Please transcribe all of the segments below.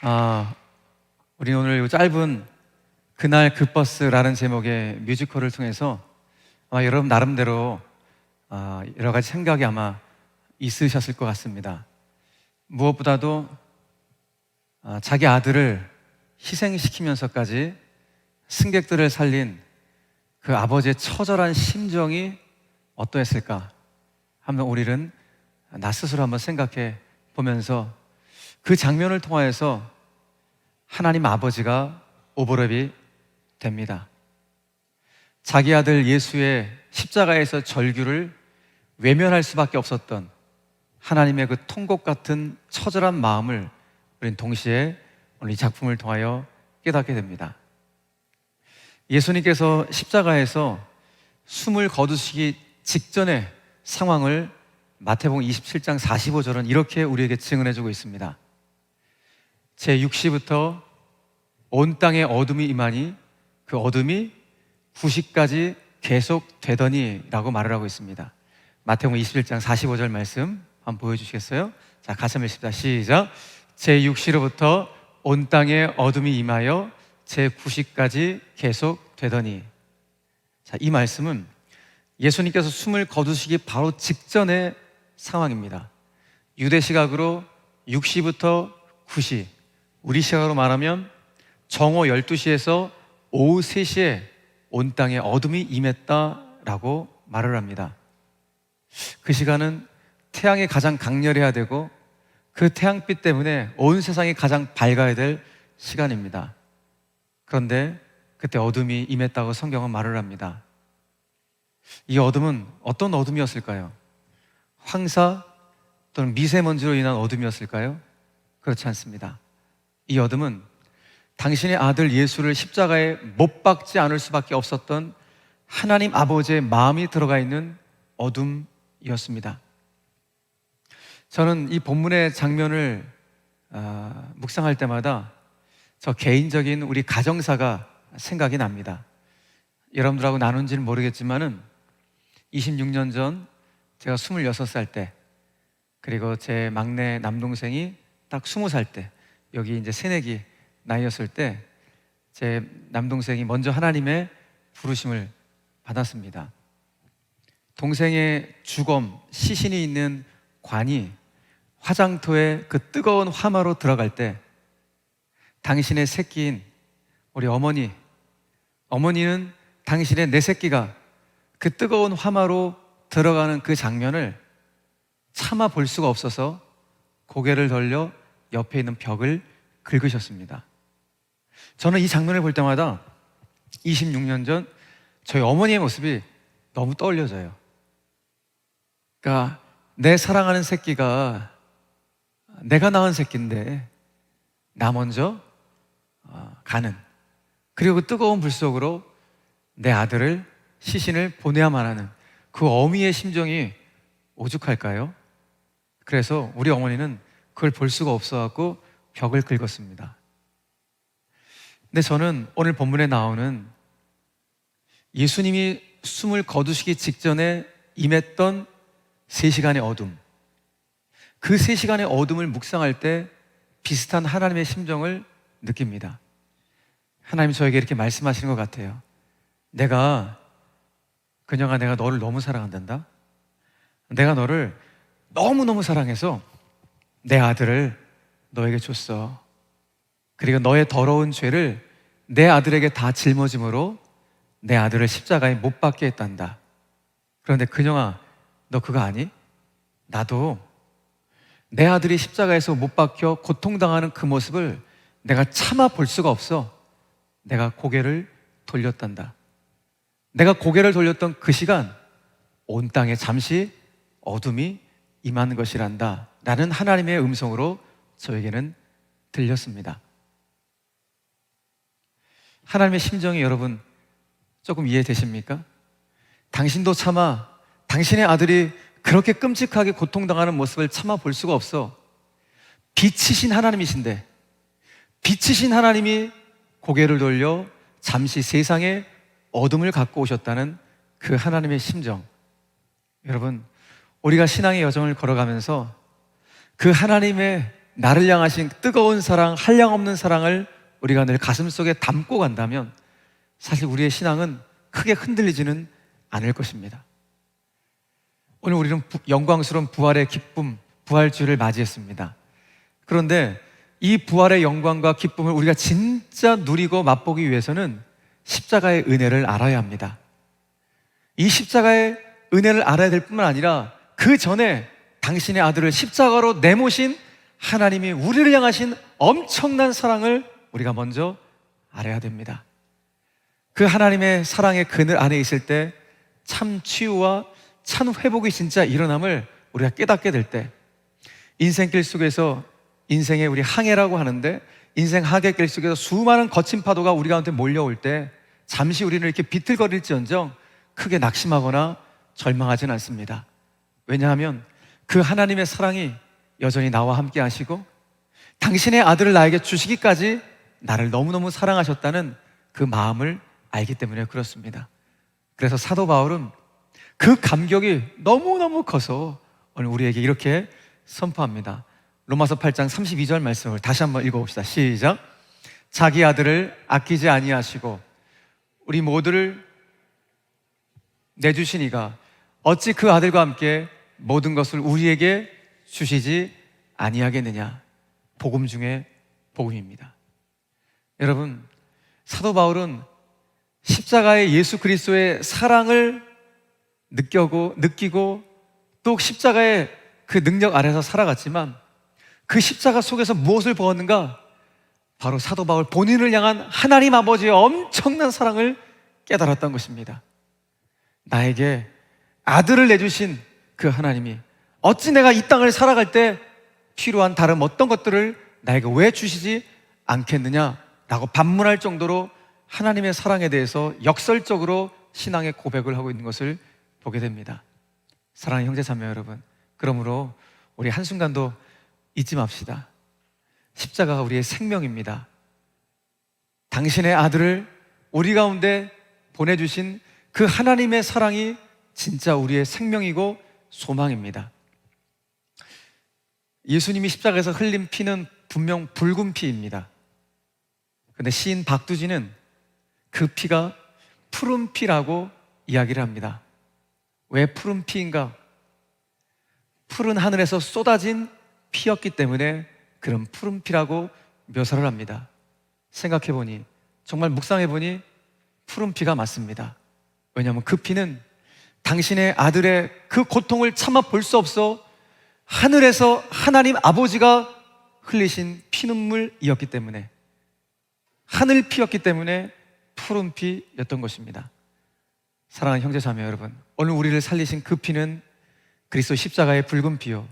아, 우리 오늘 이 짧은 그날 그 버스라는 제목의 뮤지컬을 통해서 아마 여러분 나름대로 여러 가지 생각이 아마 있으셨을 것 같습니다. 무엇보다도 자기 아들을 희생시키면서까지 승객들을 살린 그 아버지의 처절한 심정이 어떠했을까 한번 우리는 나 스스로 한번 생각해 보면서 그 장면을 통하여서 하나님 아버지가 오버랩이 됩니다. 자기 아들 예수의 십자가에서 절규를 외면할 수밖에 없었던 하나님의 그 통곡 같은 처절한 마음을 우리는 동시에 오늘 이 작품을 통하여 깨닫게 됩니다. 예수님께서 십자가에서 숨을 거두시기 직전의 상황을 마태복음 27장 45절은 이렇게 우리에게 증언해주고 있습니다. 제6시부터 온 땅에 어둠이 임하니 그 어둠이 9시까지 계속 되더니 라고 말을 하고 있습니다. 마태복음 21장 45절 말씀 한번 보여주시겠어요? 자, 같이 한번 읽습니다. 시작. 제6시로부터 온 땅에 어둠이 임하여 제9시까지 계속 되더니. 자, 이 말씀은 예수님께서 숨을 거두시기 바로 직전의 상황입니다. 유대 시각으로 6시부터 9시, 우리 시각으로 말하면 정오 12시에서 오후 3시에 온 땅에 어둠이 임했다라고 말을 합니다. 그 시간은 태양이 가장 강렬해야 되고 그 태양빛 때문에 온 세상이 가장 밝아야 될 시간입니다. 그런데 그때 어둠이 임했다고 성경은 말을 합니다. 이 어둠은 어떤 어둠이었을까요? 황사 또는 미세먼지로 인한 어둠이었을까요? 그렇지 않습니다. 이 어둠은 당신의 아들 예수를 십자가에 못 박지 않을 수밖에 없었던 하나님 아버지의 마음이 들어가 있는 어둠이었습니다. 저는 이 본문의 장면을 묵상할 때마다 저 개인적인 우리 가정사가 생각이 납니다. 여러분들하고 나눈지는 모르겠지만은 26년 전 제가 26살 때, 그리고 제 막내 남동생이 딱 20살 때, 여기 이제 새내기 나이였을 때 제 남동생이 먼저 하나님의 부르심을 받았습니다. 동생의 주검, 시신이 있는 관이 화장터에 그 뜨거운 화마로 들어갈 때 당신의 새끼인 우리 어머니는 당신의 내 새끼가 그 뜨거운 화마로 들어가는 그 장면을 차마 볼 수가 없어서 고개를 돌려 옆에 있는 벽을 긁으셨습니다. 저는 이 장면을 볼 때마다 26년 전 저희 어머니의 모습이 너무 떠올려져요. 그러니까 내 사랑하는 새끼가 내가 낳은 새끼인데 나 먼저 가는, 그리고 그 뜨거운 불 속으로 내 아들을, 시신을 보내야만 하는 그 어미의 심정이 오죽할까요? 그래서 우리 어머니는 그걸 볼 수가 없어갖고 벽을 긁었습니다. 근데 저는 오늘 본문에 나오는 예수님이 숨을 거두시기 직전에 임했던 3시간의 어둠, 그 3시간의 어둠을 묵상할 때 비슷한 하나님의 심정을 느낍니다. 하나님 저에게 이렇게 말씀하시는 것 같아요. 그녀가 내가 너를 너무 사랑한단다. 내가 너를 너무너무 사랑해서 내 아들을 너에게 줬어. 그리고 너의 더러운 죄를 내 아들에게 다 짊어짐으로 내 아들을 십자가에 못 박게 했단다. 그런데 그녀아, 너 그거 아니? 나도 내 아들이 십자가에서 못 박혀 고통당하는 그 모습을 내가 참아 볼 수가 없어. 내가 고개를 돌렸단다. 내가 고개를 돌렸던 그 시간 온 땅에 잠시 어둠이 임하는 것이란다 라는 하나님의 음성으로 저에게는 들렸습니다. 하나님의 심정이 여러분 조금 이해되십니까? 당신도 차마 당신의 아들이 그렇게 끔찍하게 고통당하는 모습을 참아 볼 수가 없어. 빛이신 하나님이신데, 빛이신 하나님이 고개를 돌려 잠시 세상에 어둠을 갖고 오셨다는 그 하나님의 심정. 여러분, 우리가 신앙의 여정을 걸어가면서 그 하나님의 나를 향하신 뜨거운 사랑, 한량없는 사랑을 우리가 늘 가슴속에 담고 간다면 사실 우리의 신앙은 크게 흔들리지는 않을 것입니다. 오늘 우리는 영광스러운 부활의 기쁨, 부활주를 맞이했습니다. 그런데 이 부활의 영광과 기쁨을 우리가 진짜 누리고 맛보기 위해서는 십자가의 은혜를 알아야 합니다. 이 십자가의 은혜를 알아야 될 뿐만 아니라 그 전에 당신의 아들을 십자가로 내모신 하나님이 우리를 향하신 엄청난 사랑을 우리가 먼저 알아야 됩니다. 그 하나님의 사랑의 그늘 안에 있을 때 참 치유와 참 회복이 진짜 일어남을 우리가 깨닫게 될 때, 인생길 속에서 인생의 우리 항해라고 하는데 인생 항해길 속에서 수많은 거친 파도가 우리 가운데 몰려올 때 잠시 우리는 이렇게 비틀거릴지언정 크게 낙심하거나 절망하지는 않습니다. 왜냐하면 그 하나님의 사랑이 여전히 나와 함께 하시고 당신의 아들을 나에게 주시기까지 나를 너무너무 사랑하셨다는 그 마음을 알기 때문에 그렇습니다. 그래서 사도 바울은 그 감격이 너무너무 커서 오늘 우리에게 이렇게 선포합니다. 로마서 8장 32절 말씀을 다시 한번 읽어봅시다. 시작. 자기 아들을 아끼지 아니하시고 우리 모두를 내주시니가 어찌 그 아들과 함께 모든 것을 우리에게 주시지 아니하겠느냐. 복음 중에 복음입니다. 여러분, 사도 바울은 십자가의 예수 그리스도의 사랑을 느끼고 또 십자가의 그 능력 아래서 살아갔지만 그 십자가 속에서 무엇을 보았는가? 바로 사도 바울 본인을 향한 하나님 아버지의 엄청난 사랑을 깨달았던 것입니다. 나에게 아들을 내주신 그 하나님이 어찌 내가 이 땅을 살아갈 때 필요한 다른 어떤 것들을 나에게 왜 주시지 않겠느냐라고 반문할 정도로 하나님의 사랑에 대해서 역설적으로 신앙의 고백을 하고 있는 것을 보게 됩니다. 사랑하는 형제 자매 여러분, 그러므로 우리 한순간도 잊지 맙시다. 십자가가 우리의 생명입니다. 당신의 아들을 우리 가운데 보내주신 그 하나님의 사랑이 진짜 우리의 생명이고 소망입니다. 예수님이 십자가에서 흘린 피는 분명 붉은 피입니다. 그런데 시인 박두진은 그 피가 푸른 피라고 이야기를 합니다. 왜 푸른 피인가? 푸른 하늘에서 쏟아진 피였기 때문에 그런 푸른 피라고 묘사를 합니다. 생각해보니, 정말 묵상해보니 푸른 피가 맞습니다. 왜냐하면 그 피는 당신의 아들의 그 고통을 참아 볼 수 없어 하늘에서 하나님 아버지가 흘리신 피눈물이었기 때문에, 하늘 피였기 때문에 푸른 피였던 것입니다. 사랑하는 형제 자매 여러분, 오늘 우리를 살리신 그 피는 그리스도 십자가의 붉은 피요,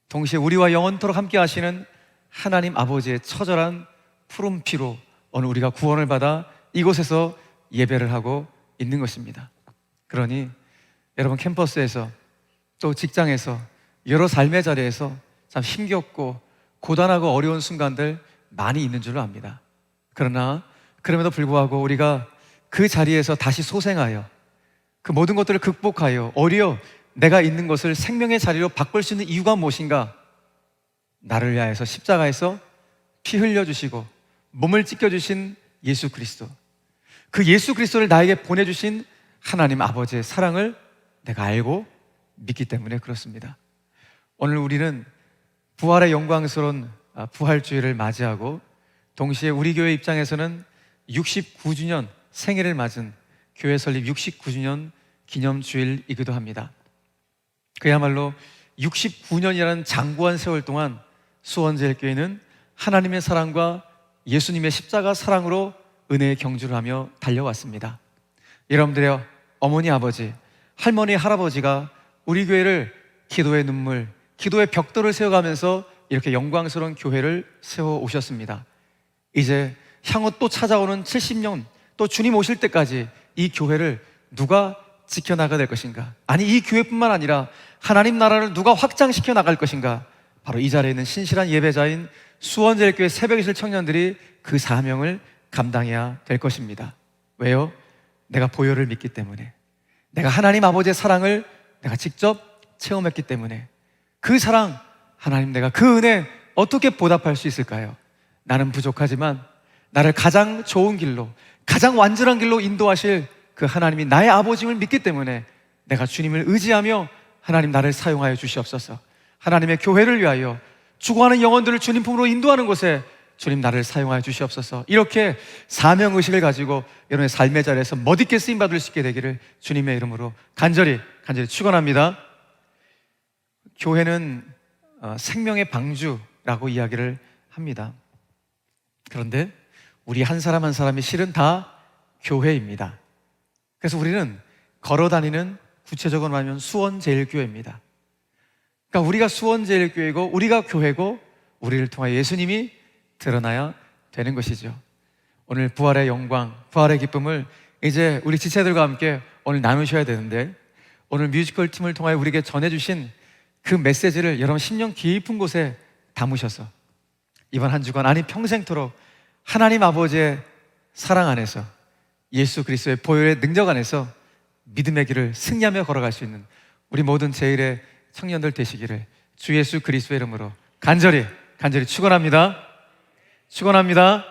동시에 우리와 영원토록 함께 하시는 하나님 아버지의 처절한 푸른 피로 오늘 우리가 구원을 받아 이곳에서 예배를 하고 있는 것입니다. 그러니 여러분, 캠퍼스에서 또 직장에서 여러 삶의 자리에서 참 힘겹고 고단하고 어려운 순간들 많이 있는 줄로 압니다. 그러나 그럼에도 불구하고 우리가 그 자리에서 다시 소생하여 그 모든 것들을 극복하여 오히려 내가 있는 것을 생명의 자리로 바꿀 수 있는 이유가 무엇인가? 나를 위하여서 십자가에서 피 흘려주시고 몸을 찢겨주신 예수 그리스도, 그 예수 그리스도를 나에게 보내주신 하나님 아버지의 사랑을 내가 알고 믿기 때문에 그렇습니다. 오늘 우리는 부활의 영광스러운 부활주일을 맞이하고 동시에 우리 교회 입장에서는 69주년 생일을 맞은 교회 설립 69주년 기념주일이기도 합니다. 그야말로 69년이라는 장구한 세월 동안 수원제일교회는 하나님의 사랑과 예수님의 십자가 사랑으로 은혜의 경주를 하며 달려왔습니다. 여러분들의 어머니, 아버지, 할머니, 할아버지가 우리 교회를 기도의 눈물, 기도의 벽돌을 세워가면서 이렇게 영광스러운 교회를 세워오셨습니다. 이제 향후 또 찾아오는 70년, 또 주님 오실 때까지 이 교회를 누가 지켜나가야 될 것인가? 아니, 이 교회뿐만 아니라 하나님 나라를 누가 확장시켜 나갈 것인가? 바로 이 자리에 있는 신실한 예배자인 수원제일교회 새벽이슬 청년들이 그 사명을 감당해야 될 것입니다. 왜요? 내가 보혈을 믿기 때문에, 내가 하나님 아버지의 사랑을 내가 직접 체험했기 때문에, 그 사랑, 하나님 내가 그 은혜 어떻게 보답할 수 있을까요? 나는 부족하지만 나를 가장 좋은 길로, 가장 완전한 길로 인도하실 그 하나님이 나의 아버지임을 믿기 때문에 내가 주님을 의지하며 하나님 나를 사용하여 주시옵소서. 하나님의 교회를 위하여 죽어가는 영혼들을 주님 품으로 인도하는 곳에 주님 나를 사용하여 주시옵소서. 이렇게 사명의식을 가지고 여러분의 삶의 자리에서 멋있게 쓰임받을 수 있게 되기를 주님의 이름으로 간절히 축원합니다. 교회는 생명의 방주라고 이야기를 합니다. 그런데 우리 한 사람 한 사람이 실은 다 교회입니다. 그래서 우리는 걸어다니는, 구체적으로 말하면 수원제일교회입니다. 그러니까 우리가 수원제일교회고 우리가 교회고 우리를 통하여 예수님이 드러나야 되는 것이죠. 오늘 부활의 영광, 부활의 기쁨을 이제 우리 지체들과 함께 오늘 나누셔야 되는데, 오늘 뮤지컬 팀을 통하여 우리에게 전해주신 그 메시지를 여러분 심령 깊은 곳에 담으셔서 이번 한 주간, 아니 평생토록 하나님 아버지의 사랑 안에서, 예수 그리스도의 보혈의 능력 안에서 믿음의 길을 승리하며 걸어갈 수 있는 우리 모든 제1의 청년들 되시기를 주 예수 그리스도의 이름으로 간절히 축원합니다. 축원합니다.